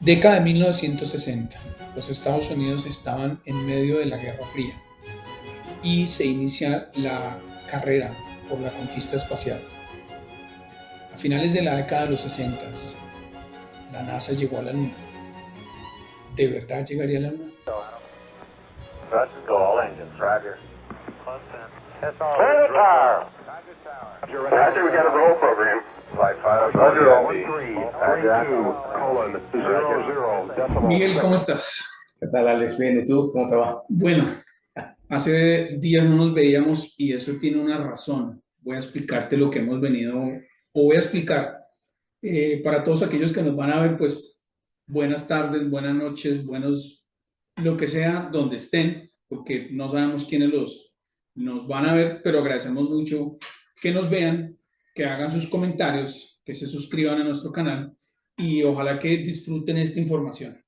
Década de 1960. Los Estados Unidos estaban en medio de la Guerra Fría y se inicia la carrera por la conquista espacial. A finales de la década de los 60, la NASA llegó a la Luna. ¿De verdad llegaría a la Luna? Miguel, ¿cómo estás? ¿Qué tal, Alex? Bien, ¿y tú? ¿Cómo te va? Bueno, hace días no nos veíamos y eso tiene una razón. Voy a explicarte lo que hemos venido, o voy a explicar para todos aquellos que nos van a ver, pues buenas tardes, buenas noches, lo que sea, donde estén, porque no sabemos quiénes nos van a ver, pero agradecemos mucho que nos vean, que hagan sus comentarios, que se suscriban a nuestro canal y ojalá que disfruten esta información.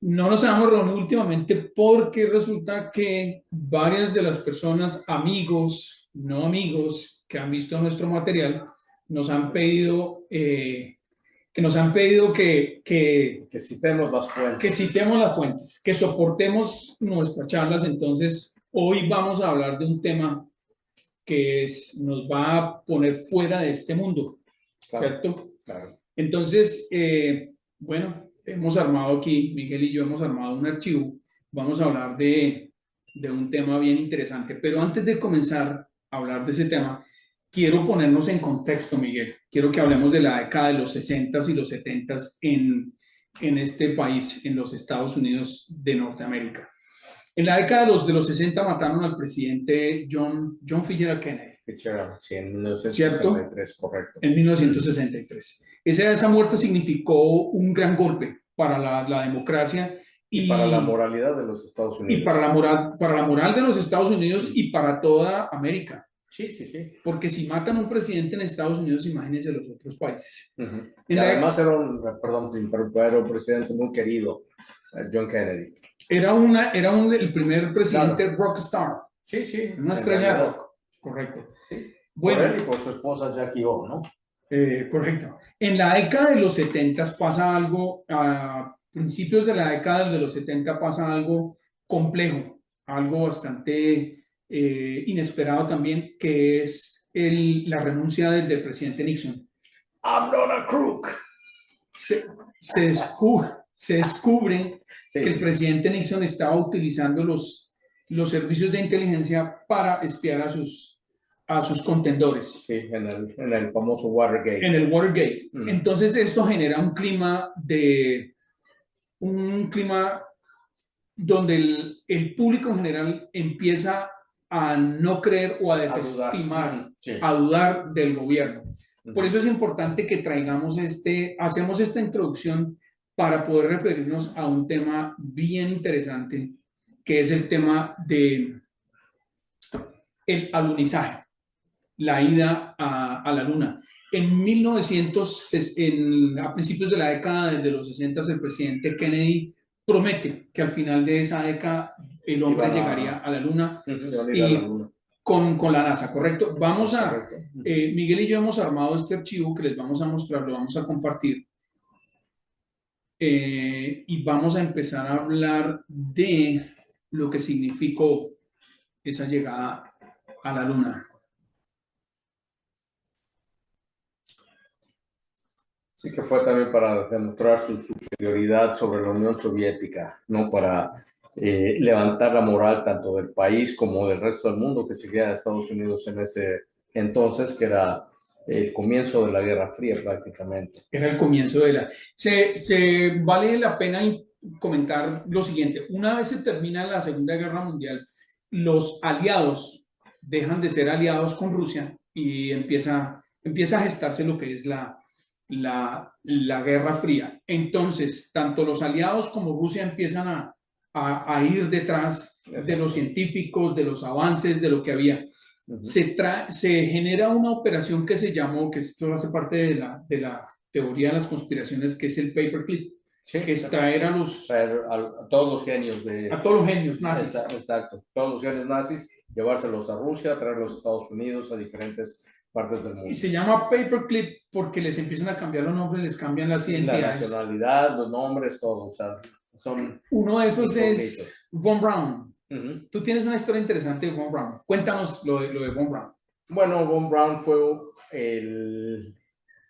No nos hemos reunido últimamente porque resulta que varias de las personas, amigos, no amigos, que han visto nuestro material, nos han pedido Que citemos las fuentes. que citemos las fuentes, que soportemos nuestras charlas. Entonces, hoy vamos a hablar de un tema nos va a poner fuera de este mundo, Claro, ¿cierto? claro. Entonces, bueno, hemos armado aquí, Miguel y yo hemos armado un archivo. Vamos a hablar de un tema bien interesante. Pero antes de comenzar a hablar de ese tema, quiero ponernos en contexto, Miguel. Quiero que hablemos de la década de los 60 y los 70 en este país, en los Estados Unidos de Norteamérica. En la década de los 60 mataron al presidente John Fitzgerald Kennedy. Fitzgerald, sí, en 1963, correcto. En 1963. Esa muerte significó un gran golpe para la democracia y para la moralidad de los Estados Unidos. Y para la moral de los Estados Unidos y para toda América. Sí, sí, sí. Porque si matan a un presidente en Estados Unidos, imagínense los otros países. Y además era un presidente muy querido, John Kennedy. El primer presidente rockstar. Sí, sí. Una estrella de rock. Correcto. Sí. Bueno, por él y por su esposa Jackie O, ¿no? Correcto. En la década de los 70 pasa algo, a principios de la década de los 70 pasa algo complejo, algo bastante inesperado también, que es la renuncia del presidente Nixon. I'm not a crook. Se descubre que el presidente Nixon estaba utilizando los servicios de inteligencia para espiar a sus contendores. Sí, en el famoso Watergate. En el Watergate. Entonces esto genera un clima donde el público en general empieza a no creer o a desestimar, a dudar del gobierno. Por eso es importante que hacemos esta introducción para poder referirnos a un tema bien interesante, que es el tema del alunizaje, la ida a la Luna. A principios de la década de los 60, el presidente Kennedy promete que al final de esa década el hombre llegaría a la Luna con la NASA, ¿correcto? Miguel y yo hemos armado este archivo que les vamos a mostrar, lo vamos a compartir. Y vamos a empezar a hablar de lo que significó esa llegada a la Luna. Sí, que fue también para demostrar su superioridad sobre la Unión Soviética, ¿no? Para levantar la moral tanto del país como del resto del mundo que seguía a Estados Unidos en ese entonces, que era el comienzo de la Guerra Fría prácticamente. Era el comienzo de la... Se vale la pena comentar lo siguiente. Una vez se termina la Segunda Guerra Mundial, los aliados dejan de ser aliados con Rusia y empieza a gestarse lo que es la Guerra Fría. Entonces, tanto los aliados como Rusia empiezan a ir detrás de los científicos, de los avances, de lo que había. Se genera una operación que se llamó, que esto hace parte de la teoría de las conspiraciones, que es el paperclip, que es traer a todos los genios a todos los genios nazis. Exacto, todos los genios nazis, llevárselos a Rusia, traerlos a Estados Unidos, a diferentes partes del Y mundo. se llama Paperclip porque les empiezan a cambiar los nombres, les cambian las La identidades. nacionalidad, los nombres, todo. O sea, son Uno de esos es incógnitos. Von Braun. Ujú. Tú tienes una historia interesante de Von Braun. Cuéntanos lo de Von Braun. Bueno, Von Braun fue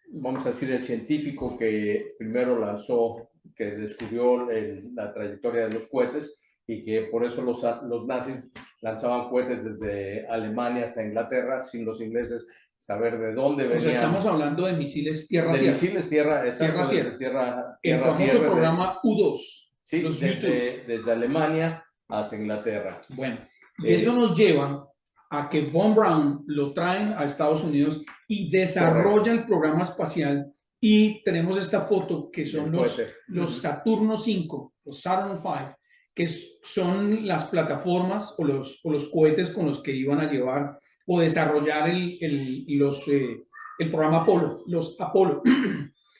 vamos a decir, el científico que primero lanzó, que descubrió la trayectoria de los cohetes y que por eso los nazis lanzaban cohetes desde Alemania hasta Inglaterra sin los ingleses saber de dónde O venían. sea, estamos hablando de misiles de tierra-tierra. misiles tierra, exacto, Tierra-tierra. tierra, El famoso tierra, programa U-2. Sí, los U-2. desde Alemania hasta Inglaterra. Bueno, y eso nos lleva a que Von Braun lo traen a Estados Unidos y desarrolla el programa espacial, y tenemos esta foto que son los Saturno 5, los Saturn 5, que son las plataformas o los cohetes con los que iban a llevar o desarrollar el programa Apolo, los Apolo.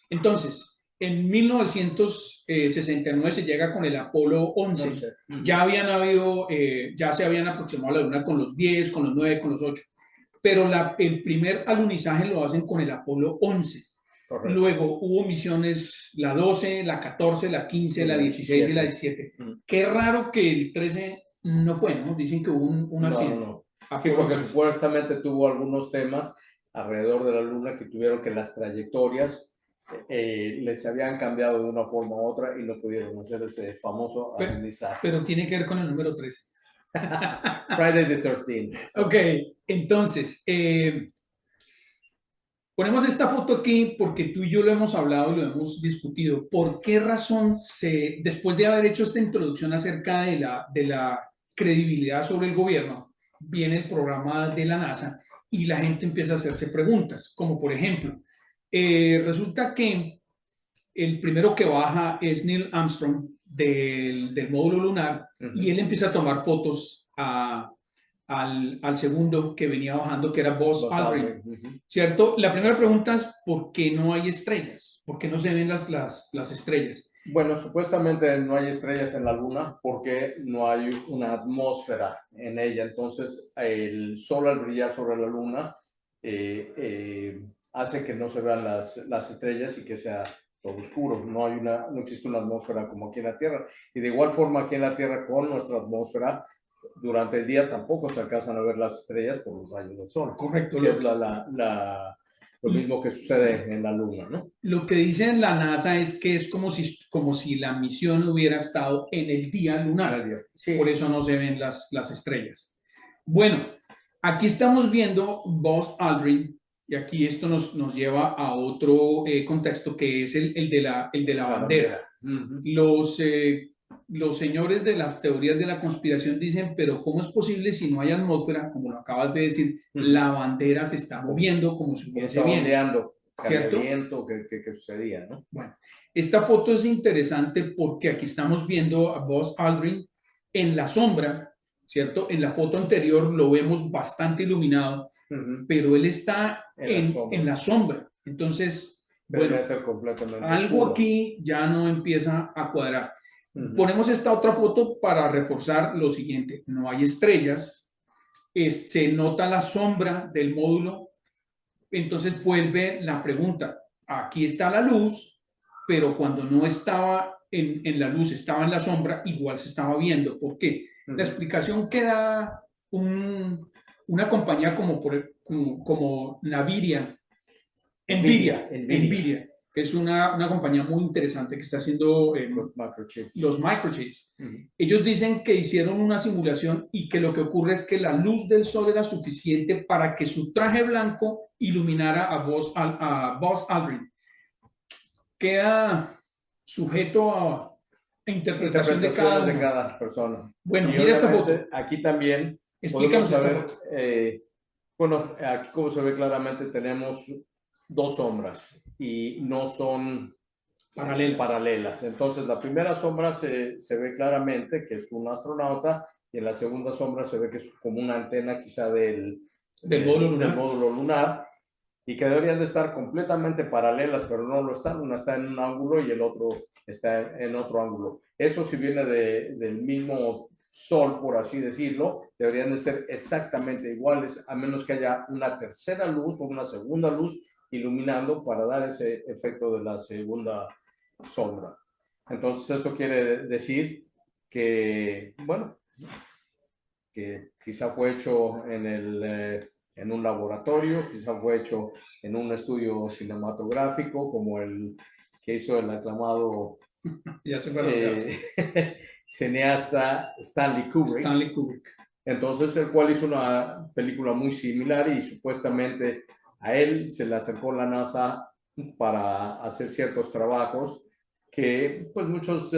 Entonces, en 1969 se llega con el Apolo 11. Ya ya se habían aproximado a la Luna con los 10, con los 9, con los 8. Pero el primer alunizaje lo hacen con el Apolo 11. Correcto. Luego hubo misiones la 12, la 14, la 15, la 16 y la 17. Qué raro que el 13 no fue, ¿no? Dicen que hubo un accidente. No. Sí, porque supuestamente tuvo algunos temas alrededor de la Luna que tuvieron que las trayectorias les habían cambiado de una forma u otra y no pudieron hacer ese famoso alunizaje. Pero tiene que ver con el número 13. Friday the 13th. Ok, entonces, ponemos esta foto aquí porque tú y yo lo hemos hablado y lo hemos discutido. ¿Por qué razón después de haber hecho esta introducción acerca de la credibilidad sobre el gobierno, viene el programa de la NASA y la gente empieza a hacerse preguntas, como por ejemplo, resulta que el primero que baja es Neil Armstrong del módulo lunar, y él empieza a tomar fotos al segundo que venía bajando, que era Buzz Aldrin, ¿cierto? La primera pregunta es ¿por qué no hay estrellas? ¿Por qué no se ven las estrellas? Bueno, supuestamente no hay estrellas en la Luna porque no hay una atmósfera en ella. Entonces, el sol al brillar sobre la Luna hace que no se vean las estrellas y que sea todo oscuro. No existe una atmósfera como aquí en la Tierra. Y de igual forma aquí en la Tierra, con nuestra atmósfera, durante el día tampoco se alcanzan a ver las estrellas por los rayos del sol. Correcto. Que es lo mismo que sucede en la Luna, ¿no? Lo que dice la NASA es que es como si la misión hubiera estado en el día lunar. Sí. Por eso no se ven las estrellas. Bueno, aquí estamos viendo Buzz Aldrin, y aquí esto nos lleva a otro contexto, que es el de la bandera. Los señores de las teorías de la conspiración dicen, pero ¿cómo es posible si no hay atmósfera? Como lo acabas de decir, la bandera se está moviendo como si hubiese viento. ¿Cierto? Viento que sucedía, ¿no? Bueno, esta foto es interesante porque aquí estamos viendo a Buzz Aldrin en la sombra, ¿cierto? En la foto anterior lo vemos bastante iluminado, pero él está en la sombra. Entonces, bueno, algo aquí ya no empieza a cuadrar. Ponemos esta otra foto para reforzar lo siguiente: no hay estrellas, se nota la sombra del módulo. Entonces vuelve la pregunta: aquí está la luz, pero cuando no estaba en la luz, estaba en la sombra, igual se estaba viendo. ¿Por qué? La explicación que da una compañía como Nvidia, es una compañía muy interesante que está haciendo los microchips. Ellos dicen que hicieron una simulación y que lo que ocurre es que la luz del sol era suficiente para que su traje blanco iluminara a Buzz Aldrin. Queda sujeto a interpretación de cada persona. Bueno, mira esta foto. Aquí también explícanos esta foto. Bueno, aquí como se ve claramente tenemos dos sombras y no son paralelas. Entonces la primera sombra se ve claramente que es un astronauta, y en la segunda sombra se ve que es como una antena quizá del módulo lunar, y que deberían de estar completamente paralelas, pero no lo están. Una está en un ángulo y el otro está en otro ángulo. Eso sí viene del mismo Sol, por así decirlo, deberían de ser exactamente iguales, a menos que haya una tercera luz o una segunda luz iluminando para dar ese efecto de la segunda sombra. Entonces, esto quiere decir que, bueno, que quizá fue hecho en un laboratorio, quizá fue hecho en un estudio cinematográfico, como el que hizo el aclamado Ya sé para dónde vas. cineasta Stanley Kubrick. Stanley Kubrick. Entonces, el cual hizo una película muy similar y supuestamente a él se le acercó la NASA para hacer ciertos trabajos que pues muchos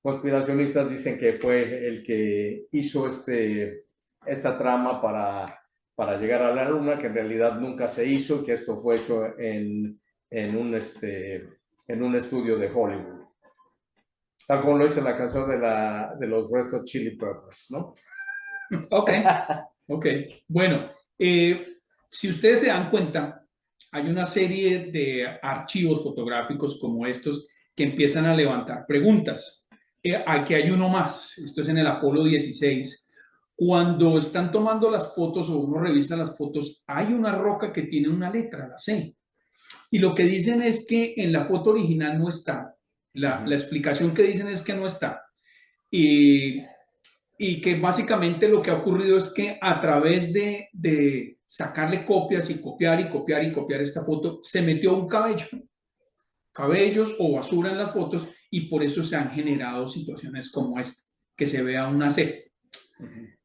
conspiracionistas dicen que fue el que hizo esta trama para llegar a la Luna, que en realidad nunca se hizo, que esto fue hecho en un estudio de Hollywood. Tal como lo dice la canción de los Red Hot Chili Peppers, ¿no? Ok, ok. Bueno, si ustedes se dan cuenta, hay una serie de archivos fotográficos como estos que empiezan a levantar preguntas. Aquí hay uno más, esto es en el Apolo 16. Cuando están tomando las fotos o uno revisa las fotos, hay una roca que tiene una letra, la C. Y lo que dicen es que en la foto original no está. La explicación que dicen es que no está. Y, y que básicamente lo que ha ocurrido es que a través de sacarle copias y copiar y copiar y copiar esta foto, se metió un cabello, cabellos o basura en las fotos y por eso se han generado situaciones como esta, que se vea una C.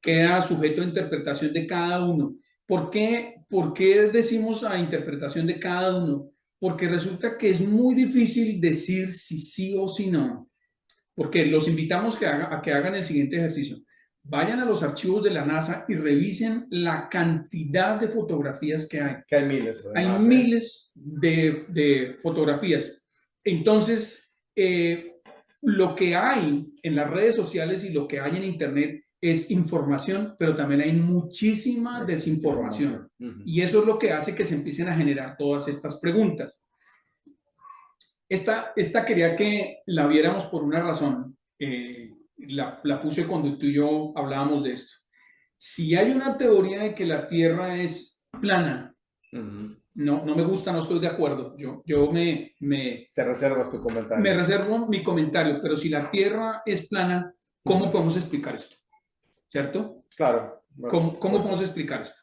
Queda sujeto a interpretación de cada uno. ¿Por qué decimos a interpretación de cada uno? Porque resulta que es muy difícil decir si sí o si no. Porque los invitamos a que hagan el siguiente ejercicio. Vayan a los archivos de la NASA y revisen la cantidad de fotografías que hay. Que hay miles, Hay además. miles de fotografías. Entonces, lo que hay en las redes sociales y lo que hay en Internet es información, pero también hay muchísima desinformación. Y eso es lo que hace que se empiecen a generar todas estas preguntas. Esta quería que la viéramos por una razón. La puse cuando tú y yo hablábamos de esto. Si hay una teoría de que la Tierra es plana, no me gusta, no estoy de acuerdo. Te reservas tu comentario. Me reservo mi comentario, pero si la Tierra es plana, ¿cómo podemos explicar esto? ¿Cierto? Claro. ¿Cómo podemos explicar esto?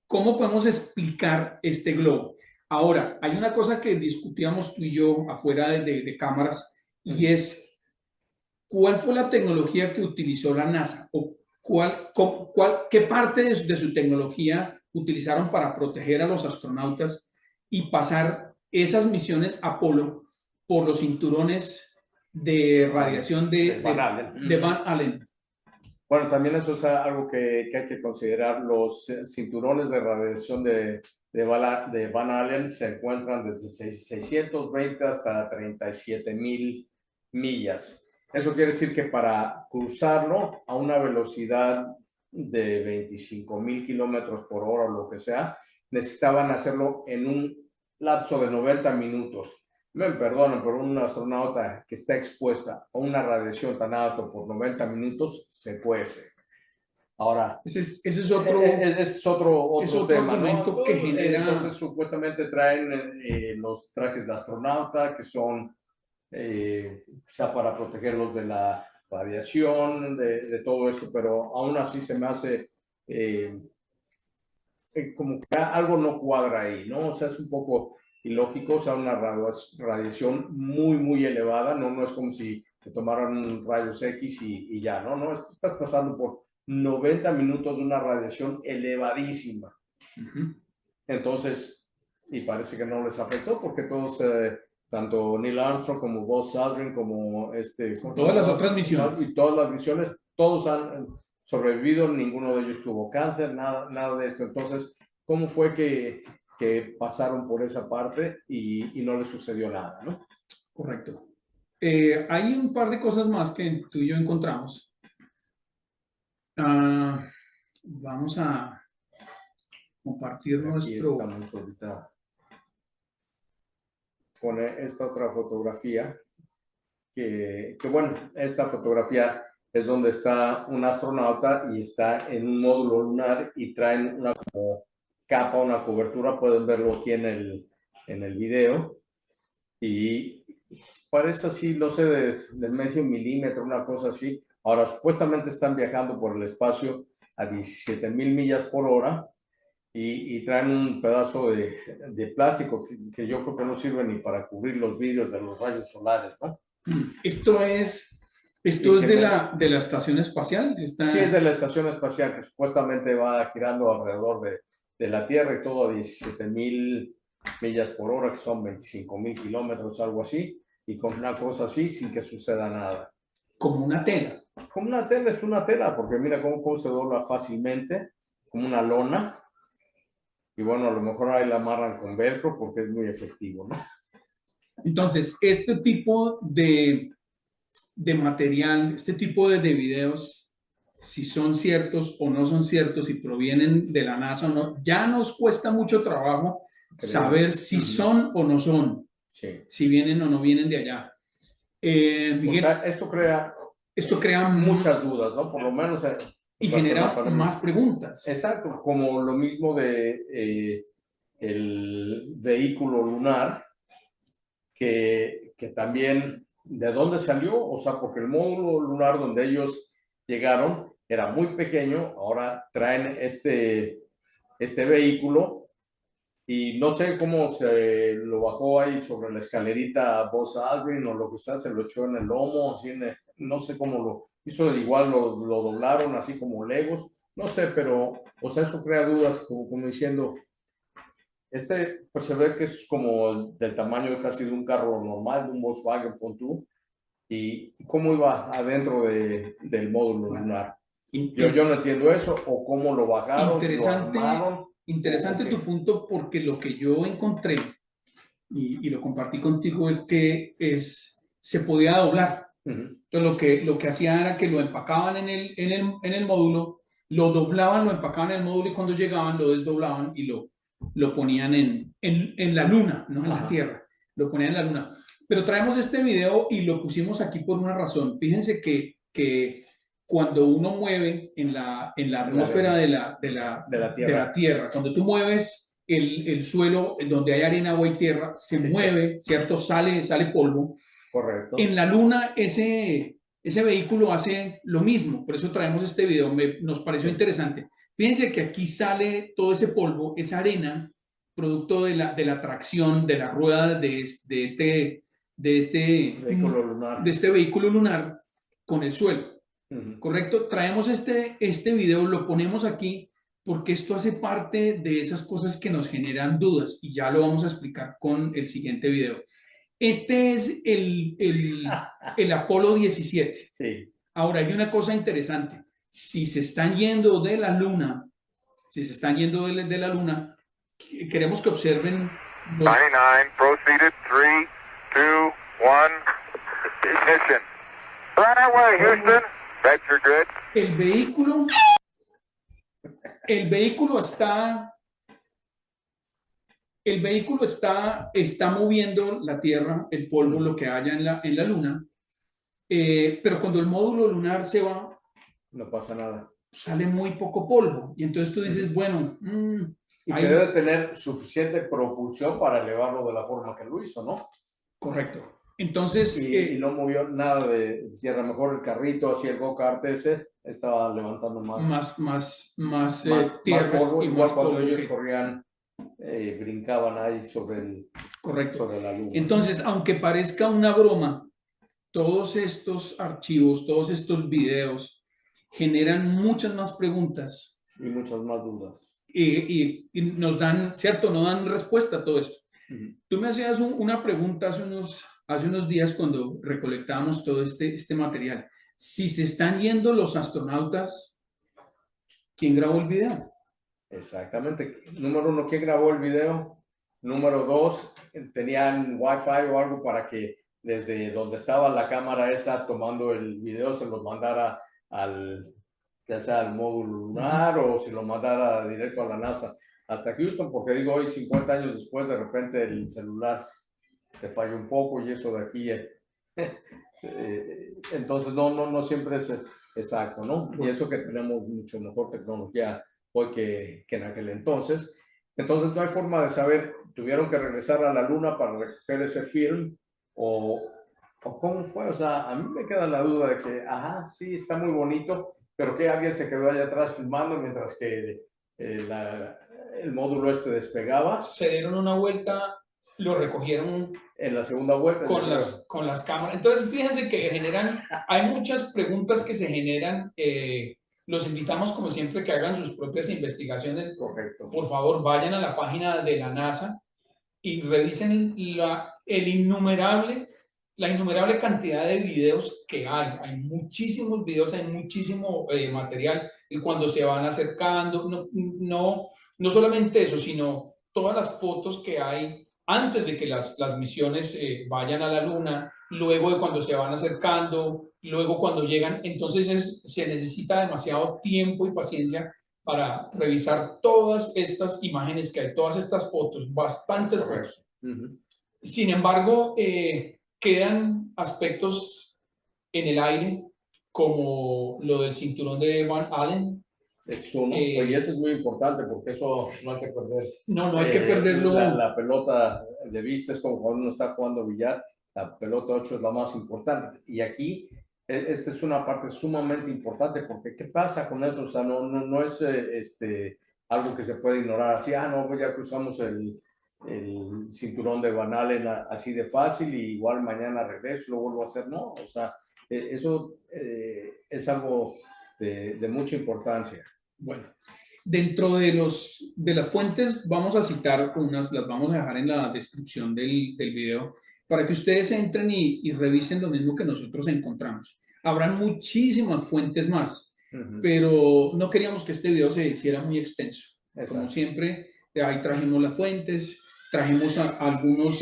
¿Cómo podemos explicar este globo? Ahora, hay una cosa que discutíamos tú y yo afuera de cámaras y es ¿cuál fue la tecnología que utilizó la NASA? ¿O qué parte de su tecnología utilizaron para proteger a los astronautas y pasar esas misiones Apolo por los cinturones de radiación de Van Allen? Bueno, también eso es algo que hay que considerar. Los cinturones de radiación de Van Allen se encuentran desde 620 hasta 37,000 millas. Eso quiere decir que para cruzarlo a una velocidad de 25,000 kilómetros por hora o lo que sea, necesitaban hacerlo en un lapso de 90 minutos. Me perdonen, pero un astronauta que está expuesta a una radiación tan alta por 90 minutos se cuece. Ahora, ese es otro tema, argumento, ¿no? que genera... Entonces, supuestamente traen los trajes de astronauta que son quizá para protegerlos de la radiación, de todo esto, pero aún así se me hace como que algo no cuadra ahí, ¿no? O sea, es un poco ilógico, o sea, una radiación muy, muy elevada, ¿no? No es como si te tomaran rayos X y ya, ¿no? No, estás pasando por 90 minutos de una radiación elevadísima. Entonces, y parece que no les afectó porque todos, tanto Neil Armstrong como Buzz Aldrin, como todas las otras misiones. Y todas las misiones, todos han sobrevivido, ninguno de ellos tuvo cáncer, nada de esto. Entonces, ¿cómo fue que pasaron por esa parte y no les sucedió nada, ¿no? Correcto. Hay un par de cosas más que tú y yo encontramos. Vamos a compartir Aquí nuestro... estamos ahorita con esta otra fotografía. que bueno, esta fotografía es donde está un astronauta y está en un módulo lunar y traen una como capa, una cobertura, pueden verlo aquí en el video, y parece así, no sé, de medio milímetro, una cosa así. Ahora, supuestamente están viajando por el espacio a 17,000 millas por hora y traen un pedazo de plástico que yo creo que no sirve ni para cubrir los vidrios de los rayos solares, ¿no? Esto es, Y esto es que de la estación espacial. sí, es de la estación espacial que supuestamente va girando alrededor de la Tierra y todo a 17,000 millas por hora, que son 25,000 kilómetros, algo así, y con una cosa así sin que suceda nada. Como una tela. Como una tela, es una tela, porque mira cómo se dobla fácilmente, como una lona, y bueno, a lo mejor ahí la amarran con velcro porque es muy efectivo, ¿no? Entonces, este tipo de material, este tipo de videos, si son ciertos o no son ciertos, si provienen de la NASA o no, ya nos cuesta mucho trabajo saber si son o no son, sí, si vienen o no vienen de allá. Miguel, o sea, esto crea muchas dudas, ¿no? Por lo menos. Y genera más preguntas. Exacto, como lo mismo de el vehículo lunar, que también, ¿de dónde salió? O sea, porque el módulo lunar donde ellos llegaron era muy pequeño, ahora traen este vehículo y no sé cómo se lo bajó ahí sobre la escalerita Buzz Aldrin o lo que sea, se lo echó en el lomo, así no sé cómo lo hizo, igual lo doblaron así como Legos, no sé, pero, o sea, eso crea dudas como diciendo, pues se ve que es como del tamaño casi de un carro normal, de un Volkswagen, pon tú, y cómo iba adentro del módulo lunar. Yo no entiendo eso, o cómo lo bajaron, si lo armaron. Interesante tu punto, porque lo que yo encontré y lo compartí contigo es que se podía doblar. Entonces lo que hacía era que lo empacaban en el módulo, lo doblaban, lo empacaban en el módulo y cuando llegaban lo desdoblaban y lo ponían en la luna, no en la Tierra, lo ponían en la luna. Pero traemos este video y lo pusimos aquí por una razón. Fíjense que cuando uno mueve en la atmósfera de la Tierra, cuando tú mueves el suelo donde hay arena, agua y tierra, se mueve, ¿cierto? Sale polvo. Correcto. En la Luna ese vehículo hace lo mismo, por eso traemos este video, nos pareció interesante. Fíjense que aquí sale todo ese polvo, esa arena, producto de la tracción de la rueda de este vehículo lunar con el suelo. ¿Correcto? Traemos este video, lo ponemos aquí porque esto hace parte de esas cosas que nos generan dudas y ya lo vamos a explicar con el siguiente video. Este es el Apolo 17. Sí. Ahora, hay una cosa interesante. Si se están yendo de la Luna, queremos que observen... 99, proceeded, 3, 2, 1, ignition. Right away, Houston. Vector good. El vehículo está moviendo la Tierra, el polvo, lo que haya en la Luna, pero cuando el módulo lunar se va, no pasa nada. Sale muy poco polvo. Y entonces tú dices, bueno... y que debe tener suficiente propulsión para elevarlo de la forma que lo hizo, ¿no? Correcto. Entonces... Y no movió nada de tierra. Mejor el carrito, así el go-kart ese, estaba levantando más tierra polvo, y igual más cuando polvo ellos corrían, brincaban ahí sobre la luna. Entonces, aunque parezca una broma, todos estos archivos, todos estos videos generan muchas más preguntas. Y muchas más dudas. Y nos dan, ¿cierto? No dan respuesta a todo esto. Tú me hacías una pregunta hace unos días cuando recolectábamos todo este material. Si se están yendo los astronautas, ¿quién grabó el video? Exactamente. Número uno, ¿quién grabó el video? Número dos, ¿tenían Wi-Fi o algo para que desde donde estaba la cámara esa tomando el video se los mandara ya sea al módulo lunar o si lo mandara directo a la NASA hasta Houston? Porque digo, hoy 50 años después, de repente el celular te falla un poco y eso de aquí Entonces, no siempre es exacto, ¿no? Y eso que tenemos mucho mejor tecnología hoy que en aquel entonces. Entonces, no hay forma de saber, tuvieron que regresar a la Luna para recoger ese film o cómo fue. O sea, a mí me queda la duda de que, ajá, sí, está muy bonito, pero que alguien se quedó allá atrás filmando mientras que el módulo este despegaba. Se dieron una vuelta, lo recogieron En la segunda vuelta, yo con creo. con las cámaras. Entonces, fíjense que hay muchas preguntas que se generan. Los invitamos, como siempre, que hagan sus propias investigaciones. Correcto. Por favor, vayan a la página de la NASA y revisen la innumerable cantidad de videos que hay. Hay muchísimos videos, hay muchísimo material. Y cuando se van acercando, no solamente eso, sino todas las fotos que hay antes de que las misiones vayan a la Luna, luego de cuando se van acercando, luego cuando llegan. Entonces se necesita demasiado tiempo y paciencia para revisar todas estas imágenes que hay, todas estas fotos, bastantes fotos. Sin embargo, quedan aspectos en el aire, como lo del cinturón de Van Allen. Es uno, y eso es muy importante porque eso no hay que perder. No hay que perderlo. La pelota de vista es como cuando uno está jugando billar, la pelota 8 es la más importante. Y aquí, esta es una parte sumamente importante porque ¿qué pasa con eso? O sea, no es algo que se puede ignorar así, no, pues ya cruzamos el cinturón de Van Allen así de fácil y igual mañana regreso, lo vuelvo a hacer. No, o sea, eso es algo de mucha importancia. Bueno, dentro de las fuentes vamos a citar unas, las vamos a dejar en la descripción del video para que ustedes entren y revisen lo mismo que nosotros encontramos. Habrán muchísimas fuentes más, pero no queríamos que este video se hiciera muy extenso. Exacto. Como siempre, ahí trajimos las fuentes, trajimos algunos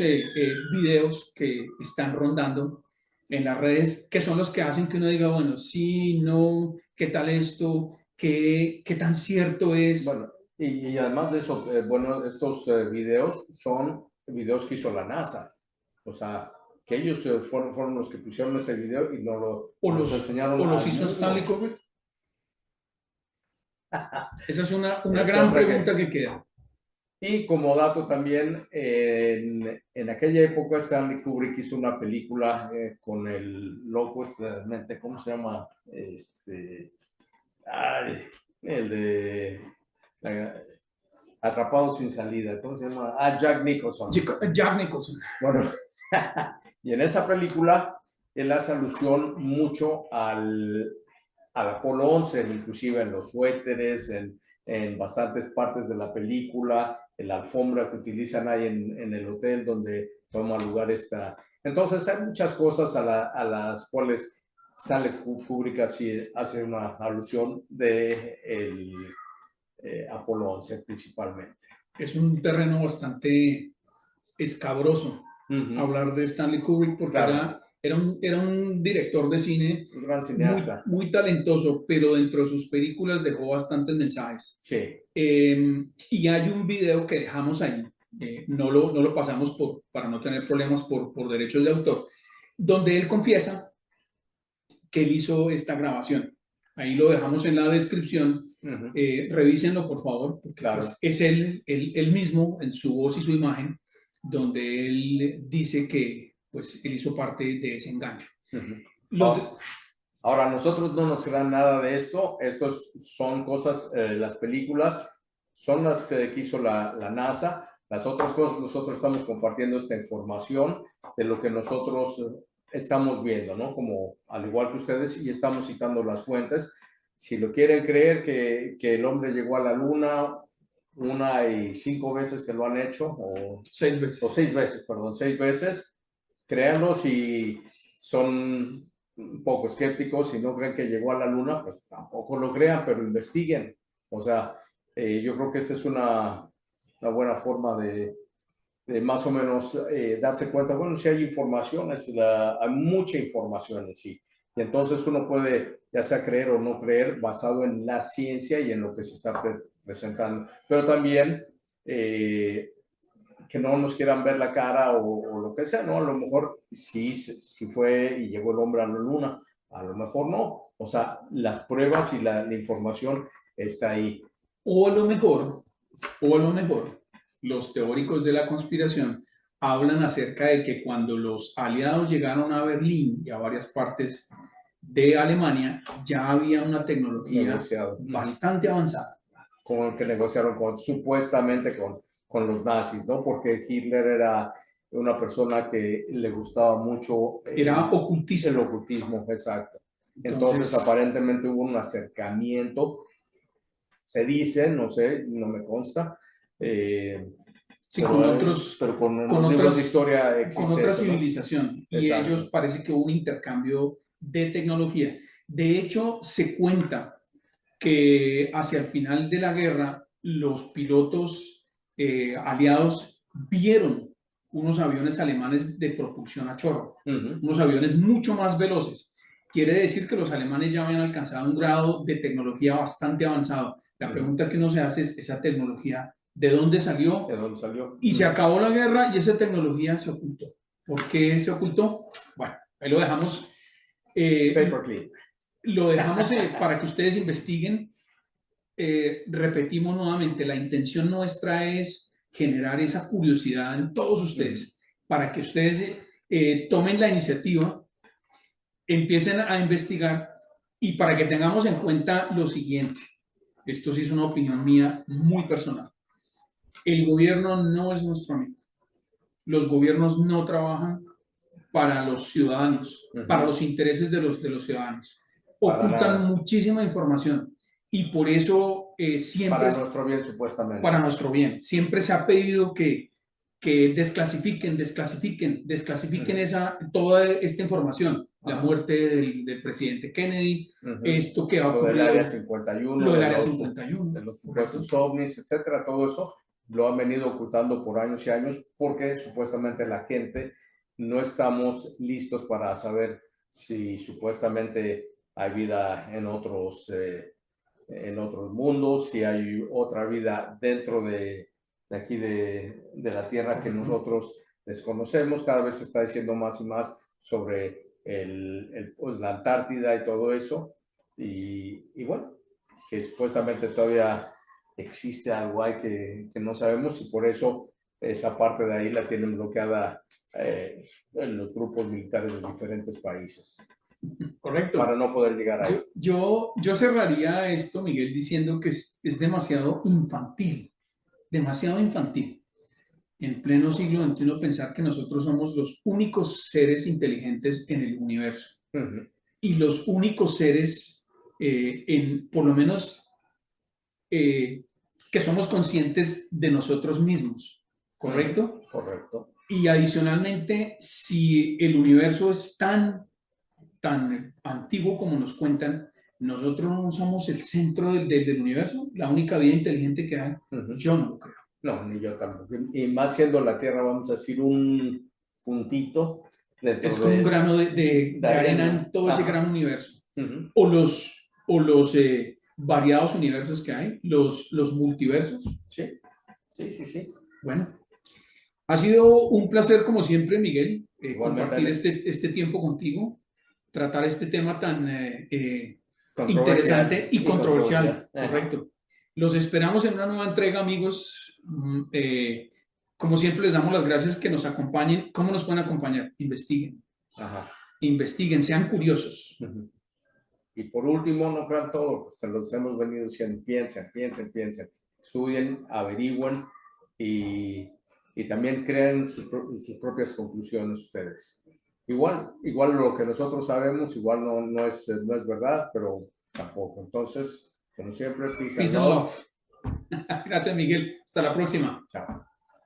videos que están rondando en las redes, que son los que hacen que uno diga, bueno, sí, no, ¿qué tal esto? ¿Qué tan cierto es? Bueno, y además de eso, bueno, estos videos son videos que hizo la NASA. O sea, que ellos fueron los que pusieron este video y nos los enseñaron. ¿O los hizo Stanley Kubrick? Esa es una gran pregunta que queda. Y como dato también, en aquella época Stanley Kubrick hizo una película con el loco, ¿cómo se llama? El de Atrapado sin salida, ¿cómo se llama? Jack Nicholson. Jack Nicholson. Bueno, y en esa película él hace alusión mucho al Apolo 11, inclusive en los suéteres, en bastantes partes de la película, en la alfombra que utilizan ahí en el hotel donde toma lugar esta. Entonces hay muchas cosas a las cuales Stanley Kubrick hace una alusión de el Apolo 11 principalmente. Es un terreno bastante escabroso hablar de Stanley Kubrick porque claro, era un director de cine, un gran cineasta, muy talentoso, pero dentro de sus películas dejó bastantes mensajes. Sí. Y hay un video que dejamos ahí, no lo pasamos para no tener problemas por derechos de autor, donde él confiesa que él hizo esta grabación. Ahí lo dejamos en la descripción. Revísenlo, por favor, porque claro, pues, es él mismo, en su voz y su imagen, donde él dice que pues, él hizo parte de ese engaño. Ahora, a nosotros no nos crean nada de esto. Estos son cosas, las películas son las que hizo la NASA. Las otras cosas, nosotros estamos compartiendo esta información de lo que nosotros estamos viendo, ¿no? Como al igual que ustedes, y estamos citando las fuentes. Si lo quieren creer que el hombre llegó a la Luna 1 y 5 veces que lo han hecho, o 6 veces. O 6 veces, perdón, 6 veces, créanlo. Si son un poco escépticos, si no creen que llegó a la Luna, pues tampoco lo crean, pero investiguen. O sea, yo creo que esta es una buena forma de más o menos darse cuenta, bueno, si hay información, hay mucha información en sí. Y entonces uno puede ya sea creer o no creer basado en la ciencia y en lo que se está presentando. Pero también que no nos quieran ver la cara o lo que sea, ¿no? A lo mejor sí fue y llegó el hombre a la luna, a lo mejor no. O sea, las pruebas y la información está ahí. O a lo mejor, los teóricos de la conspiración hablan acerca de que cuando los aliados llegaron a Berlín y a varias partes de Alemania, ya había una tecnología bastante avanzada. Con el que negociaron supuestamente con los nazis, ¿no? Porque Hitler era una persona que le gustaba mucho era ocultista. El ocultismo, exacto. Entonces aparentemente hubo un acercamiento, se dice, no sé, no me consta. Sí, con otros, pero con otras, libros de historia con otra eso, civilización. ¿No? Y exacto. ellos parece que hubo un intercambio de tecnología. De hecho, se cuenta que hacia el final de la guerra los pilotos aliados vieron unos aviones alemanes de propulsión a chorro, unos aviones mucho más veloces. Quiere decir que los alemanes ya habían alcanzado un grado de tecnología bastante avanzado. La pregunta que uno se hace es, ¿esa tecnología de dónde salió? ¿De dónde salió? Y se acabó la guerra y esa tecnología se ocultó. ¿Por qué se ocultó? Bueno, ahí lo dejamos. Paperclip. Lo dejamos para que ustedes investiguen. Repetimos nuevamente, la intención nuestra es generar esa curiosidad en todos ustedes, para que ustedes tomen la iniciativa, empiecen a investigar y para que tengamos en cuenta lo siguiente. Esto sí es una opinión mía muy personal. El gobierno no es nuestro amigo. Los gobiernos no trabajan para los ciudadanos, para los intereses de los ciudadanos. Ocultan muchísima información y por eso siempre... Para nuestro bien, supuestamente. Para nuestro bien. Siempre se ha pedido que desclasifiquen toda esta información. La muerte del presidente Kennedy, esto que ha ocurrido... Lo del Área 51. Lo del Área 51. De los supuestos ovnis, etcétera, todo eso lo han venido ocultando por años y años porque supuestamente la gente no estamos listos para saber si supuestamente hay vida en otros mundos, si hay otra vida dentro de aquí de la Tierra que nosotros desconocemos. Cada vez se está diciendo más y más sobre pues, la Antártida y todo eso. Y bueno, que supuestamente todavía existe algo ahí que no sabemos y por eso esa parte de ahí la tienen bloqueada en los grupos militares de diferentes países. Correcto. Para no poder llegar ahí. Yo cerraría esto, Miguel, diciendo que es demasiado infantil, en pleno siglo XXI pensar que nosotros somos los únicos seres inteligentes en el universo y los únicos seres, por lo menos, que somos conscientes de nosotros mismos, ¿correcto? Correcto. Y adicionalmente, si el universo es tan antiguo como nos cuentan, nosotros no somos el centro del universo, la única vida inteligente que hay, yo no lo creo. No, ni yo tampoco. Y más siendo la Tierra, vamos a decir, un puntito. Es como un grano de arena en todo ese gran universo. O los variados universos que hay, los multiversos. Sí. Bueno, ha sido un placer como siempre, Miguel, compartir este tiempo contigo, tratar este tema tan interesante y controversial. Correcto. Los esperamos en una nueva entrega, amigos. Como siempre, les damos las gracias que nos acompañen. ¿Cómo nos pueden acompañar? Investiguen. Investiguen, sean curiosos. Y por último, no crean todo, pues se los hemos venido diciendo, piensen, estudien, averigüen y también creen sus propias conclusiones ustedes. Igual lo que nosotros sabemos, igual no es verdad, pero tampoco. Entonces, como siempre, peace and love. Gracias, Miguel. Hasta la próxima. Chao.